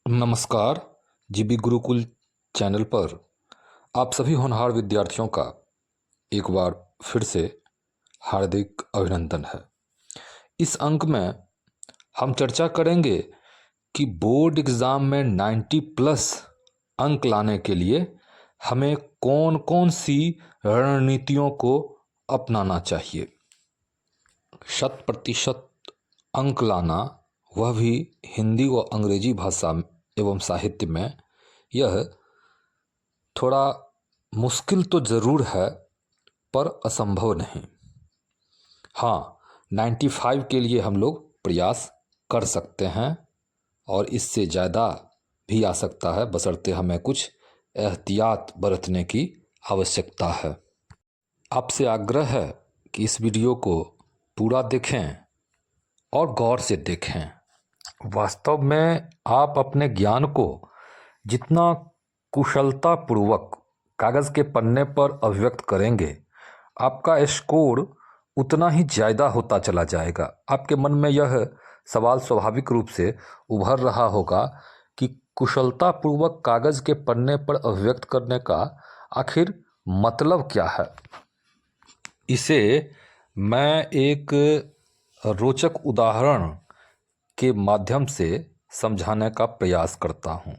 नमस्कार। GB Gurukul channel पर आप सभी होनहार विद्यार्थियों का एक बार फिर से हार्दिक अभिनंदन है। इस अंक में हम चर्चा करेंगे कि बोर्ड एग्ज़ाम में 90 प्लस अंक लाने के लिए हमें कौन कौन सी रणनीतियों को अपनाना चाहिए। 100% अंक लाना, वह भी हिंदी व अंग्रेजी भाषा एवं साहित्य में, यह थोड़ा मुश्किल तो ज़रूर है पर असंभव नहीं। हाँ, 95 के लिए हम लोग प्रयास कर सकते हैं और इससे ज़्यादा भी आ सकता है, बशर्ते हमें कुछ एहतियात बरतने की आवश्यकता है। आपसे आग्रह है कि इस वीडियो को पूरा देखें और गौर से देखें। वास्तव में आप अपने ज्ञान को जितना कुशलतापूर्वक कागज़ के पन्ने पर अभिव्यक्त करेंगे, आपका स्कोर उतना ही ज़्यादा होता चला जाएगा। आपके मन में यह सवाल स्वाभाविक रूप से उभर रहा होगा कि कुशलतापूर्वक कागज़ के पन्ने पर अभिव्यक्त करने का आखिर मतलब क्या है। इसे मैं एक रोचक उदाहरण के माध्यम से समझाने का प्रयास करता हूँ।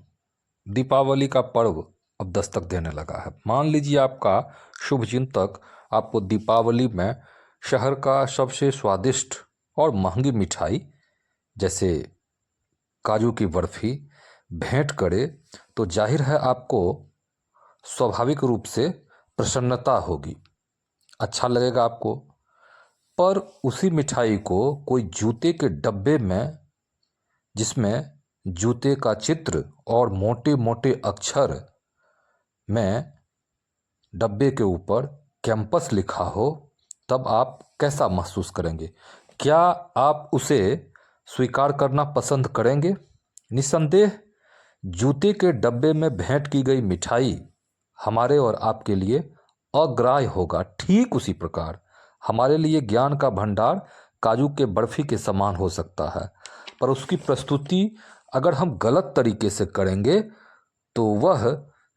दीपावली का पर्व अब दस्तक देने लगा है। मान लीजिए आपका शुभचिंतक आपको दीपावली में शहर का सबसे स्वादिष्ट और महंगी मिठाई जैसे काजू की बर्फ़ी भेंट करे, तो जाहिर है आपको स्वाभाविक रूप से प्रसन्नता होगी, अच्छा लगेगा आपको। पर उसी मिठाई को कोई जूते के डब्बे में, जिसमें जूते का चित्र और मोटे मोटे अक्षर में डब्बे के ऊपर कैंपस लिखा हो, तब आप कैसा महसूस करेंगे? क्या आप उसे स्वीकार करना पसंद करेंगे? निस्संदेह जूते के डब्बे में भेंट की गई मिठाई हमारे और आपके लिए अग्राह्य होगा। ठीक उसी प्रकार हमारे लिए ज्ञान का भंडार काजू के बर्फ़ी के समान हो सकता है, पर उसकी प्रस्तुति अगर हम गलत तरीके से करेंगे तो वह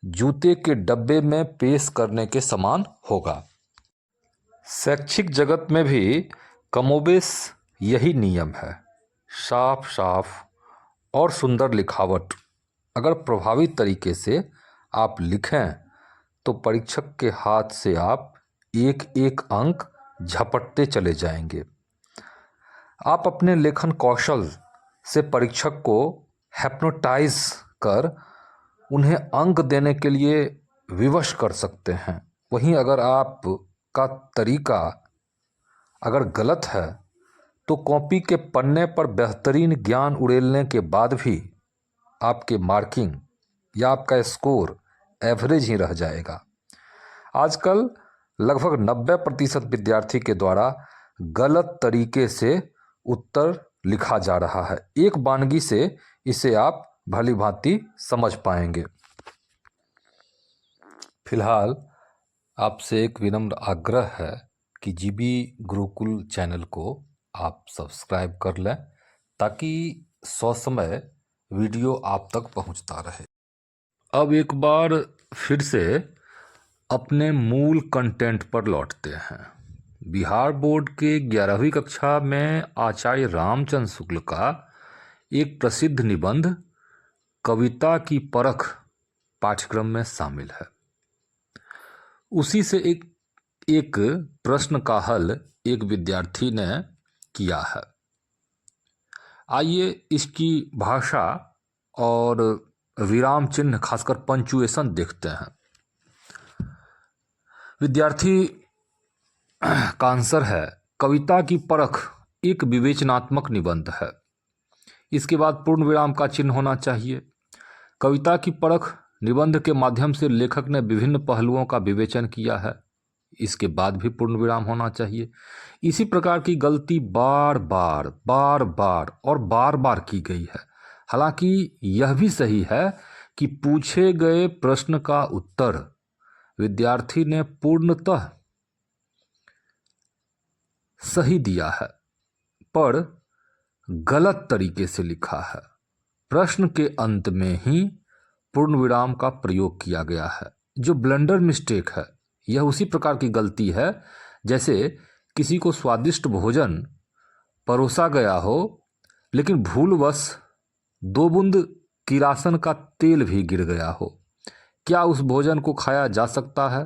जूते के डब्बे में पेश करने के समान होगा। शैक्षिक जगत में भी कमोबेश यही नियम है। साफ साफ और सुंदर लिखावट अगर प्रभावी तरीके से आप लिखें तो परीक्षक के हाथ से आप एक एक अंक झपटते चले जाएंगे। आप अपने लेखन कौशल से परीक्षक को हिप्नोटाइज कर उन्हें अंक देने के लिए विवश कर सकते हैं। वहीं अगर आपका तरीका अगर गलत है तो कॉपी के पन्ने पर बेहतरीन ज्ञान उड़ेलने के बाद भी आपके मार्किंग या आपका स्कोर एवरेज ही रह जाएगा। आजकल लगभग 90% विद्यार्थी के द्वारा गलत तरीके से उत्तर लिखा जा रहा है। एक वानगी से इसे आप भली भांति समझ पाएंगे। फिलहाल आपसे एक विनम्र आग्रह है कि जीबी गुरुकुल चैनल को आप सब्सक्राइब कर लें, ताकि ससमय वीडियो आप तक पहुंचता रहे। अब एक बार फिर से अपने मूल कंटेंट पर लौटते हैं। बिहार बोर्ड के 11वीं कक्षा में आचार्य रामचंद्र शुक्ल का एक प्रसिद्ध निबंध कविता की परख पाठ्यक्रम में शामिल है। उसी से एक प्रश्न का हल एक विद्यार्थी ने किया है। आइए इसकी भाषा और विराम चिन्ह, खासकर पंचुएशन देखते हैं। विद्यार्थी का आंसर है, कविता की परख एक विवेचनात्मक निबंध है। इसके बाद पूर्ण विराम का चिन्ह होना चाहिए। कविता की परख निबंध के माध्यम से लेखक ने विभिन्न पहलुओं का विवेचन किया है। इसके बाद भी पूर्ण विराम होना चाहिए। इसी प्रकार की गलती बार बार और बार बार की गई है। हालांकि यह भी सही है कि पूछे गए प्रश्न का उत्तर विद्यार्थी ने पूर्णतः सही दिया है, पर गलत तरीके से लिखा है। प्रश्न के अंत में ही पूर्ण विराम का प्रयोग किया गया है। जो ब्लंडर मिस्टेक है यह उसी प्रकार की गलती है जैसे किसी को स्वादिष्ट भोजन परोसा गया हो लेकिन भूलवश 2 बूंद किरासन का तेल भी गिर गया हो। क्या उस भोजन को खाया जा सकता है?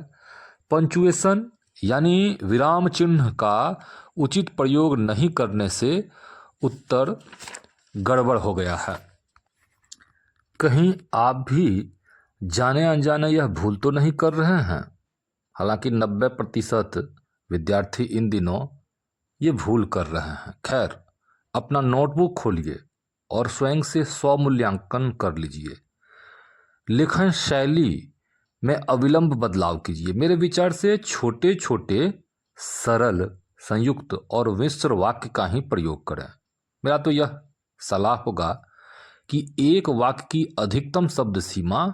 पंचुएशन यानी विराम चिन्ह का उचित प्रयोग नहीं करने से उत्तर गड़बड़ हो गया है। कहीं आप भी जाने अनजाने यह भूल तो नहीं कर रहे हैं? हालांकि 90% विद्यार्थी इन दिनों ये भूल कर रहे हैं। खैर, अपना नोटबुक खोलिए और स्वयं से स्वमूल्यांकन कर लीजिए। लेखन शैली में अविलंब बदलाव कीजिए। मेरे विचार से छोटे छोटे सरल संयुक्त और मिश्र वाक्य का ही प्रयोग करें। मेरा तो यह सलाह होगा कि एक वाक्य की अधिकतम शब्द सीमा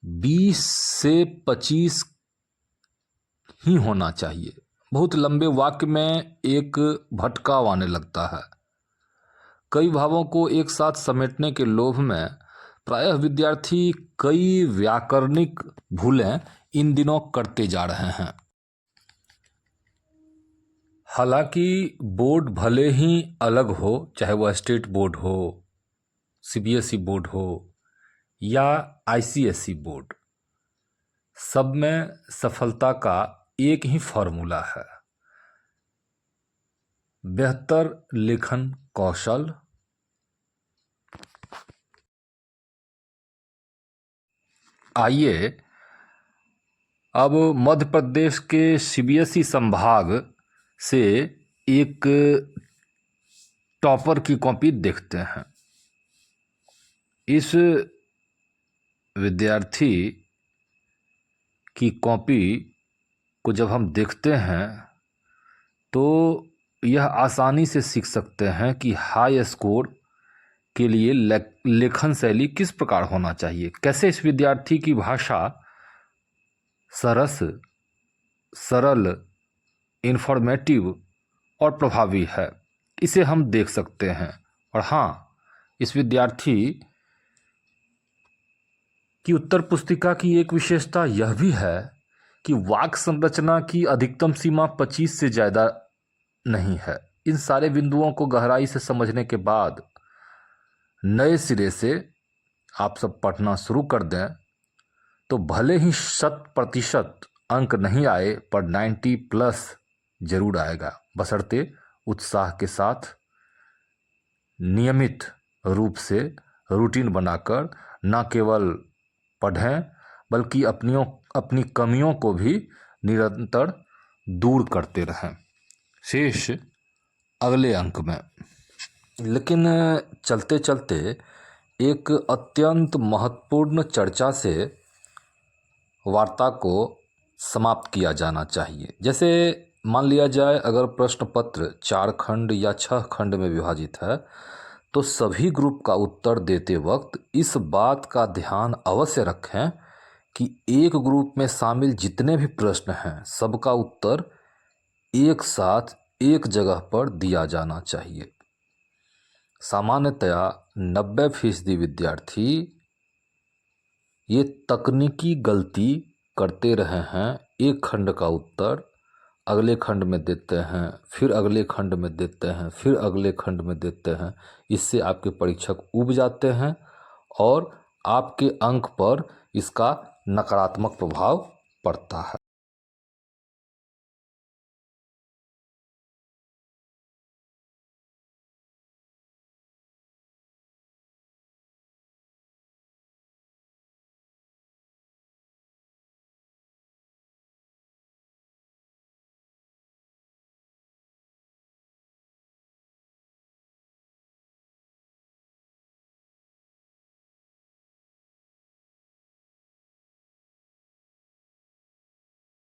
20 से 25 ही होना चाहिए। बहुत लंबे वाक्य में एक भटकाव आने लगता है। कई भावों को एक साथ समेटने के लोभ में प्रायः विद्यार्थी कई व्याकरणिक भूलें इन दिनों करते जा रहे हैं। हालांकि बोर्ड भले ही अलग हो, चाहे वह स्टेट बोर्ड हो, सीबीएसई बोर्ड हो या आईसीएसई बोर्ड, सब में सफलता का एक ही फॉर्मूला है, बेहतर लेखन कौशल। आइए अब मध्य प्रदेश के सीबीएसई संभाग से एक टॉपर की कॉपी देखते हैं। इस विद्यार्थी की कॉपी को जब हम देखते हैं तो यह आसानी से सीख सकते हैं कि हाई स्कोर के लिए लेखन शैली किस प्रकार होना चाहिए। कैसे इस विद्यार्थी की भाषा सरल, इंफॉर्मेटिव और प्रभावी है, इसे हम देख सकते हैं। और हाँ, इस विद्यार्थी की उत्तर पुस्तिका की एक विशेषता यह भी है कि वाक्य संरचना की अधिकतम सीमा 25 से ज़्यादा नहीं है। इन सारे बिंदुओं को गहराई से समझने के बाद नए सिरे से आप सब पढ़ना शुरू कर दें तो भले ही 100% अंक नहीं आए पर 90+ जरूर आएगा, बशर्ते उत्साह के साथ नियमित रूप से रूटीन बनाकर न केवल पढ़ें बल्कि अपनी कमियों को भी निरंतर दूर करते रहें। शेष अगले अंक में। लेकिन चलते चलते एक अत्यंत महत्वपूर्ण चर्चा से वार्ता को समाप्त किया जाना चाहिए। जैसे मान लिया जाए अगर प्रश्न पत्र 4 खंड या 6 खंड में विभाजित है तो सभी ग्रुप का उत्तर देते वक्त इस बात का ध्यान अवश्य रखें कि एक ग्रुप में शामिल जितने भी प्रश्न हैं सबका उत्तर एक साथ एक जगह पर दिया जाना चाहिए। सामान्यतया 90% विद्यार्थी ये तकनीकी गलती करते रहे हैं। एक खंड का उत्तर अगले खंड में देते हैं, फिर अगले खंड में देते हैं, फिर अगले खंड में देते हैं। इससे आपके परीक्षक ऊब जाते हैं और आपके अंक पर इसका नकारात्मक प्रभाव पड़ता है।